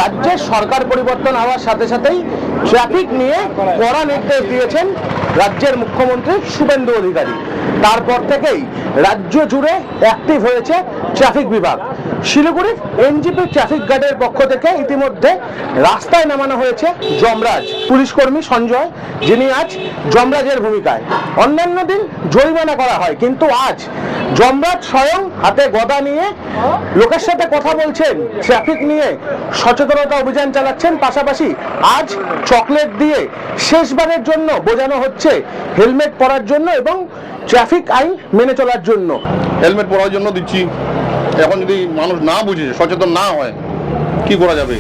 রাজ্যের সরকার পরিবর্তন হওয়ার সাথে সাথেই ট্রাফিক নিয়ে কড়া নির্দেশ দিয়েছেন রাজ্যের মুখ্যমন্ত্রী শুভেন্দু অধিকারী। তারপর থেকেই রাজ্য জুড়ে অ্যাক্টিভ হয়েছে ট্রাফিক বিভাগ। শিলিগুড়ির এনজিপি ট্রাফিক গার্ডের পক্ষ থেকে ইতিমধ্যে রাস্তায় নামানো হয়েছে যমরাজ পুলিশ কর্মী সঞ্জয়, যিনি আজ যমরাজের ভূমিকায়। অন্যান্য দিন জরিমানা করা হয়, কিন্তু আজ যমরাজ স্বয়ং হাতে গদা নিয়ে লোকের সাথে কথা বলছেন, ট্রাফিক নিয়ে সচেতনতা অভিযান চালাচ্ছেন। পাশাপাশি আজ চকলেট দিয়ে শেষবারের জন্য বোঝানো হচ্ছে হেলমেট পরার জন্য এবং ট্রাফিক আইন মেনে চলার জন্য। হেলমেট পরার জন্য দিচ্ছি। এখন যদি মানুষ না বুঝে, সচেতন না হয়, কি করা যাবে?